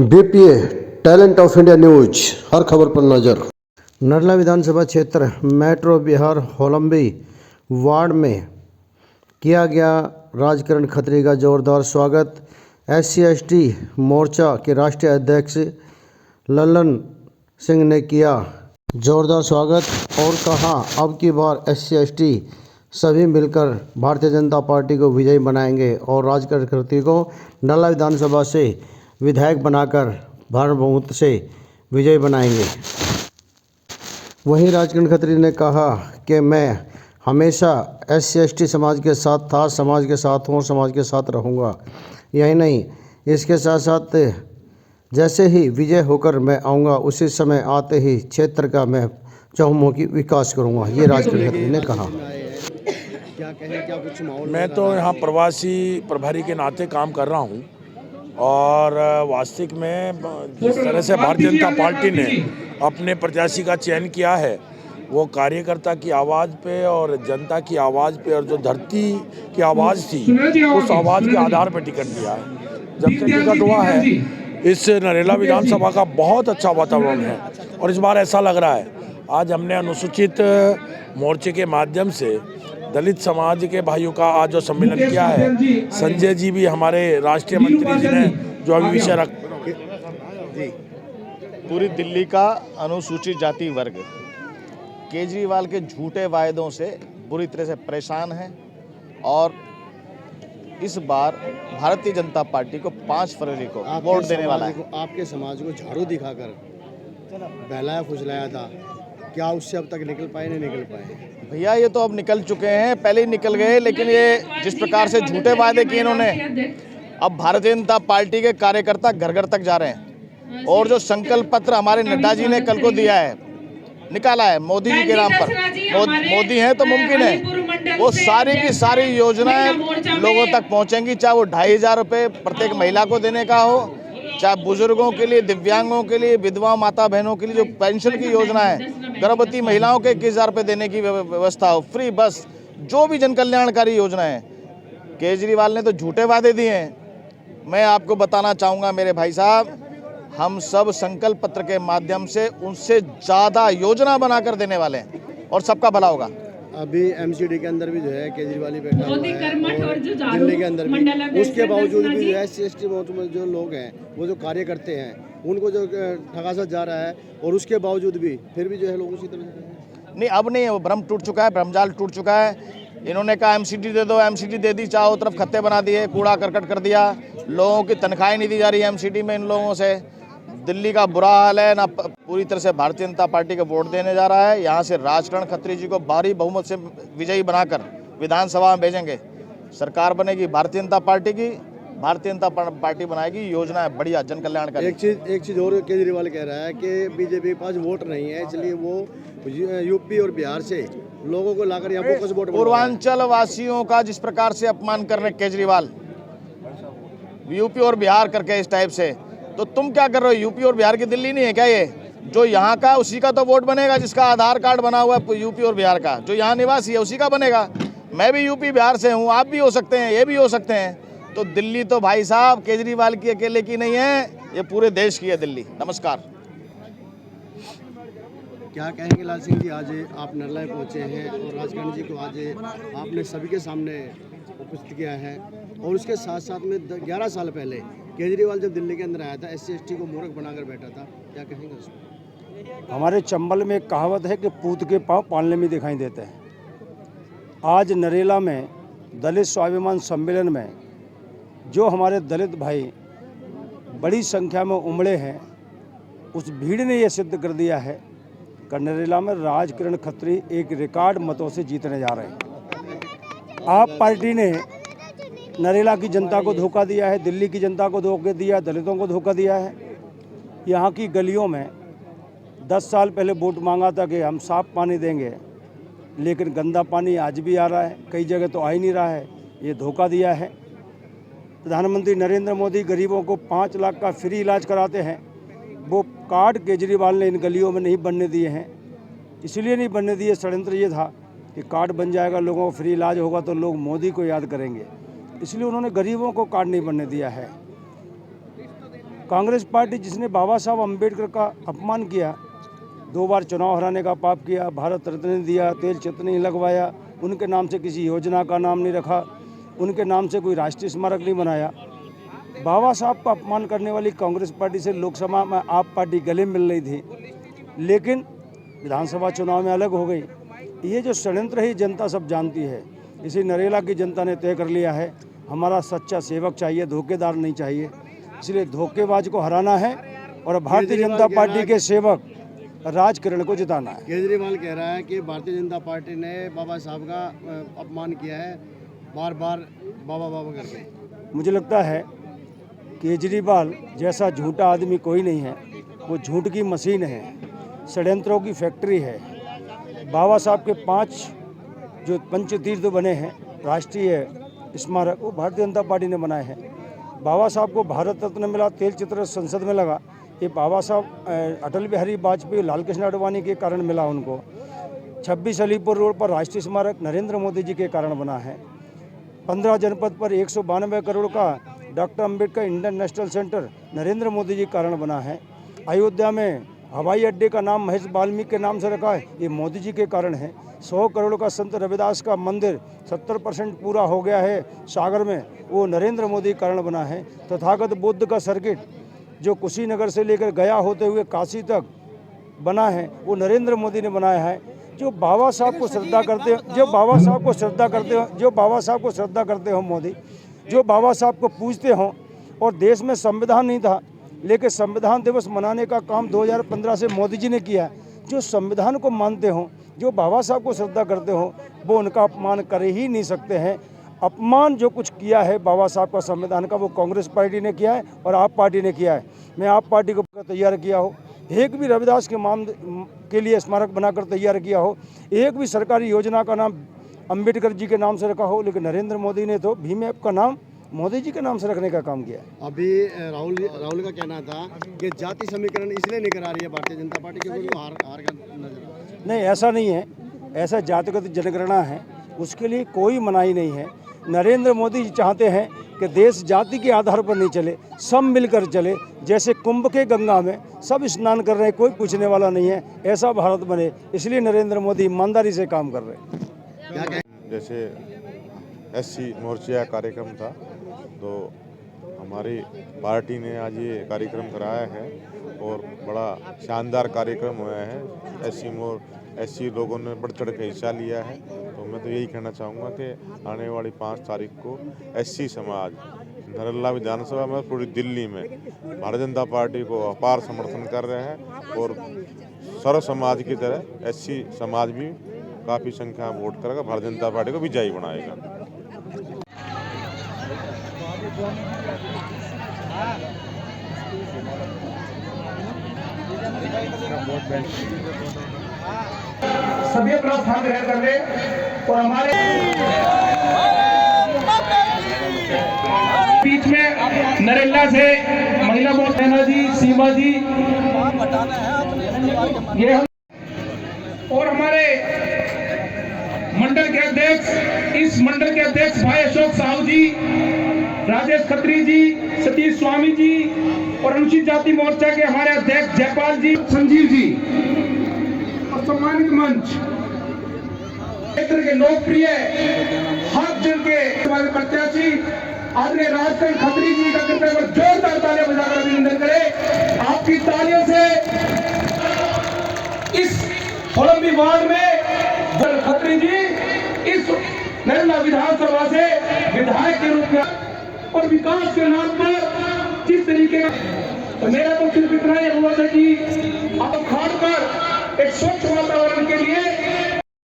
BPA talent of India news, हर खबर पर नज़र। नरला विधानसभा क्षेत्र मेट्रो बिहार होलंबी वार्ड में किया गया राजकिरण खत्री का जोरदार स्वागत। SC/ST मोर्चा के राष्ट्रीय अध्यक्ष लल्लन सिंह ने किया जोरदार स्वागत और कहा, अब की बार SC/ST सभी मिलकर भारतीय जनता पार्टी को विजयी बनाएंगे और राजकिरण खत्री को नरला विधानसभा से विधायक बनाकर भारी बहुमत से विजयी बनाएंगे। वहीं राजकिरण खत्री ने कहा कि मैं हमेशा SC/ST समाज के साथ था, समाज के साथ हूँ और समाज के साथ रहूँगा। यही नहीं, इसके साथ साथ जैसे ही विजय होकर मैं आऊँगा उसी समय आते ही क्षेत्र का मैं चहुमुखी विकास करूँगा, ये राजकिरण खत्री ने कहा। क्या कहें, क्या कुछ माहौल? मैं तो यहाँ प्रवासी प्रभारी के नाते काम कर रहा हूँ और वास्तविक में जिस तरह से भारतीय जनता पार्टी ने अपने प्रत्याशी का चयन किया है वो कार्यकर्ता की आवाज़ पे और जनता की आवाज़ पे और जो धरती की आवाज़ थी उस आवाज़ के आधार पर टिकट दिया है। जब से टिकट हुआ है इस नरेला विधानसभा का बहुत अच्छा वातावरण है और इस बार ऐसा लग रहा है आज हमने अनुसूचित मोर्चे के माध्यम से दलित समाज के भाइयों का आज जो सम्मेलन किया है, संजय जी भी हमारे राष्ट्रीय मंत्री जी ने जो अभी विषय रख जी, पूरी दिल्ली का अनुसूचित जाति वर्ग केजरीवाल के झूठे वायदों से बुरी तरह से परेशान है और इस बार भारतीय जनता पार्टी को 5 फरवरी को वोट देने वाला है। आपके समाज को झाड़ू दिखाकर बहलाया फुसलाया था, क्या उससे अब तक निकल पाए? नहीं निकल पाए भैया, ये तो अब निकल चुके हैं, पहले ही निकल गए। लेकिन ये जिस प्रकार से झूठे वायदे किए इन्होंने, अब भारतीय जनता पार्टी के कार्यकर्ता घर घर तक जा रहे हैं और जो संकल्प पत्र हमारे नड्डा जी ने कल को दिया है, निकाला है मोदी जी के नाम पर, मोदी हैं तो मुमकिन है, वो सारी की सारी योजनाएं लोगों तक पहुंचेंगी, चाहे वो 2,500 रुपये प्रत्येक महिला को देने का हो, चाहे बुजुर्गों के लिए, दिव्यांगों के लिए, विधवा माता बहनों के लिए जो पेंशन की योजना है, गर्भवती महिलाओं के 21,000 रुपये देने की व्यवस्था हो, फ्री बस, जो भी जन कल्याणकारी योजना है। केजरीवाल ने तो झूठे वादे दिए हैं। मैं आपको बताना चाहूँगा मेरे भाई साहब, हम सब संकल्प पत्र के माध्यम से उनसे ज़्यादा योजना बनाकर देने वाले हैं और सबका भला होगा। अभी MCD के अंदर भी जो है केजरीवाल ही बैठा हुआ है और दिल्ली के अंदर भी, उसके बावजूद भी जो है SC/ST में जो लोग हैं, वो जो कार्य करते हैं, उनको जो ठगासा जा रहा है और उसके बावजूद भी फिर भी जो है लोग उसी तरह नहीं, अब नहीं है, वो भ्रम टूट चुका है, भ्रमजाल टूट चुका है। इन्होंने कहा MCD दे दो, MCD दे दी, चारों तरफ खत्ते बना दिए, कूड़ा करकट कर दिया, लोगों की तनख्वाहें नहीं दी जा रही है MCD में इन लोगों से। दिल्ली का बुरा हाल है ना, पूरी तरह से भारतीय जनता पार्टी को वोट देने जा रहा है। यहाँ से राजकिरण खत्री जी को भारी बहुमत से विजयी बनाकर विधानसभा में भेजेंगे। सरकार बनेगी भारतीय जनता पार्टी की, भारतीय जनता पार्टी बनाएगी, योजना है बढ़िया जन कल्याणकारी। एक चीज़ और केजरीवाल कह रहा है कि बीजेपी के पास वोट नहीं है, इसलिए वो यूपी और बिहार से लोगों को लाकर यहाँ फोकस वोट। पूर्वांचल वासियों का जिस प्रकार से अपमान कर रहे केजरीवाल, यूपी और बिहार करके इस टाइप से, तो तुम क्या कर रहे हो? यूपी और बिहार की दिल्ली नहीं है क्या? ये जो यहाँ का उसी का तो वोट बनेगा, जिसका आधार कार्ड बना हुआ है यूपी और बिहार का, जो यहाँ निवासी है उसी का बनेगा। मैं भी यूपी बिहार से हूँ, आप भी हो सकते हैं, ये भी हो सकते हैं। तो दिल्ली तो भाई साहब केजरीवाल की अकेले की नहीं है, ये पूरे देश की है दिल्ली। नमस्कार। क्या कहेंगे लाल सिंह जी, आज आप नरला पहुँचे हैं और राजकिरण जी को आज आपने सभी के सामने उपस्थित किया है और उसके साथ साथ में 11 साल पहले केजरीवाल जब दिल्ली के अंदर आया था SC/ST को मूर्ख बनाकर बैठा था, क्या कहेंगे उसमें? हमारे चंबल में एक कहावत है कि पूत के पाँव पालने में दिखाई देते हैं। आज नरेला में दलित स्वाभिमान सम्मेलन में जो हमारे दलित भाई बड़ी संख्या में उमड़े हैं, उस भीड़ ने यह सिद्ध कर दिया है कि नरेला में राजकिरण खत्री एक रिकॉर्ड मतों से जीतने जा रहे हैं। आप पार्टी ने नरेला की जनता को धोखा दिया है, दिल्ली की जनता को धोखा दिया है, दलितों को धोखा दिया है। यहाँ की गलियों में 10 साल पहले वोट मांगा था कि हम साफ पानी देंगे, लेकिन गंदा पानी आज भी आ रहा है, कई जगह तो आ ही नहीं रहा है, ये धोखा दिया है। प्रधानमंत्री नरेंद्र मोदी गरीबों को 5 लाख का फ्री इलाज कराते हैं, वो कार्ड केजरीवाल ने इन गलियों में नहीं बनने दिए हैं। इसलिए नहीं बनने दिए, षड्यंत्र ये था कि कार्ड बन जाएगा, लोगों को फ्री इलाज होगा तो लोग मोदी को याद करेंगे, इसलिए उन्होंने गरीबों को कार्ड नहीं बनने दिया है। कांग्रेस पार्टी जिसने बाबा साहब अम्बेडकर का अपमान किया, 2 बार चुनाव हराने का पाप किया, भारत रत्न नहीं दिया, तेल चित्र नहीं लगवाया, उनके नाम से किसी योजना का नाम नहीं रखा, उनके नाम से कोई राष्ट्रीय स्मारक नहीं बनाया, बाबा साहब का अपमान करने वाली कांग्रेस पार्टी से लोकसभा में आप पार्टी गले मिल रही थी, लेकिन विधानसभा चुनाव में अलग हो गई। ये जो षड्यंत्र है जनता सब जानती है। इसी नरेला की जनता ने तय कर लिया है, हमारा सच्चा सेवक चाहिए, धोखेदार नहीं चाहिए। इसलिए धोखेबाज को हराना है और भारतीय जनता पार्टी के सेवक राजकिरण को जिताना है। केजरीवाल कह रहा है कि भारतीय जनता पार्टी ने बाबा साहब का अपमान किया है, बार बार बाबा बाबा करके। मुझे लगता है केजरीवाल जैसा झूठा आदमी कोई नहीं है, वो झूठ की मशीन है, षड्यंत्रों की फैक्ट्री है। बाबा साहब के 5 जो पंचतीर्थ बने हैं राष्ट्रीय स्मारक, वो भारतीय जनता पार्टी ने बनाए हैं। बाबा साहब को भारत रत्न मिला, तेल चित्र संसद में लगा, ये बाबा साहब अटल बिहारी वाजपेयी, लाल कृष्ण आडवाणी के कारण मिला उनको। 26 अलीपुर रोड पर राष्ट्रीय स्मारक नरेंद्र मोदी जी के कारण बना है। 15 जनपद पर 192 करोड़ का doctor Ambedkar Indian National Centre Narendra Modi ji के कारण बना है। अयोध्या में हवाई अड्डे का नाम महेश वाल्मीकि के नाम से रखा है, ये मोदी जी के कारण है। 100 करोड़ का संत रविदास का मंदिर 70% पूरा हो गया है सागर में, वो नरेंद्र मोदी के कारण बना है। तथागत बुद्ध का सर्किट जो कुशीनगर से लेकर गया होते हुए काशी तक बना है, वो नरेंद्र मोदी ने बनाया है। जो बाबा साहब को श्रद्धा करते हो मोदी, जो बाबा साहब को पूजते हों, और देश में संविधान नहीं था, लेकिन संविधान दिवस मनाने का काम 2015 से मोदी जी ने किया। जो संविधान को मानते हों, जो बाबा साहब को श्रद्धा करते हों, वो उनका अपमान कर ही नहीं सकते हैं। अपमान जो कुछ किया है बाबा साहब का संविधान का, वो कांग्रेस पार्टी ने किया है और आप पार्टी ने किया है। मैं आप पार्टी को तैयार किया हो, एक भी रविदास के लिए स्मारक बनाकर तैयार किया हो, एक भी सरकारी योजना का नाम अम्बेडकर जी के नाम से रखा हो, लेकिन नरेंद्र मोदी ने तो भीम ऐप का नाम मोदी जी के नाम से रखने का काम किया। अभी राहुल का कहना था कि जाति समीकरण इसलिए नहीं करा रही है भारतीय जनता पार्टी, क्योंकि वो हार का नजर। नहीं, ऐसा नहीं है, ऐसा जातिगत जनगणना है, उसके लिए कोई मनाही नहीं है। नरेंद्र मोदी जी चाहते हैं कि देश जाति के आधार पर नहीं चले, सब मिलकर चले। जैसे कुंभ के गंगा में सब स्नान कर रहे हैं, कोई पूछने वाला नहीं है, ऐसा भारत बने, इसलिए नरेंद्र मोदी ईमानदारी से काम कर रहे हैं। जैसे एससी मोर्चे का कार्यक्रम था, तो हमारी पार्टी ने आज ये कार्यक्रम कराया है और बड़ा शानदार कार्यक्रम हुआ है। एससी लोगों ने बढ़ चढ़ के हिस्सा लिया है। तो मैं तो यही कहना चाहूँगा कि आने वाली 5 तारीख को एससी समाज नरेला विधानसभा में पूरी दिल्ली में भारतीय जनता पार्टी को अपार समर्थन कर रहे हैं, और सर्व समाज की तरह एससी समाज भी काफ़ी संख्या में वोट करेगा, भारतीय जनता पार्टी को विजयी बनाएगा। सभी अपना स्थान ग्रहण कर ले और हमारे बीच में नरेला से महिला मोर्चा जी, सीमा जी, ये और हमारे मंडल के अध्यक्ष, इस मंडल के अध्यक्ष भाई अशोक साहू जी, राजेश खत्री जी, सतीश स्वामी जी, और अनुसूचित जाति मोर्चा के हमारे अध्यक्ष जयपाल जी, संजीव जी, और सम्मानित मंच क्षेत्र के लोकप्रिय हर जन के प्रत्याशी आदरणीय राजकिरण खत्री जी का कृपया कर जोरदार तालियां बजाकर अभिनंदन करें। आपकी तालियों से इस होलंबी वार्ड में खत्री जी इस नरेला विधानसभा से विधायक के रूप में और विकास के नाम पर जिस तरीके का, तो मेरा तो सिर्फ इतना ही अनुरोध है कि आप खाड़ कर एक स्वच्छ वातावरण के लिए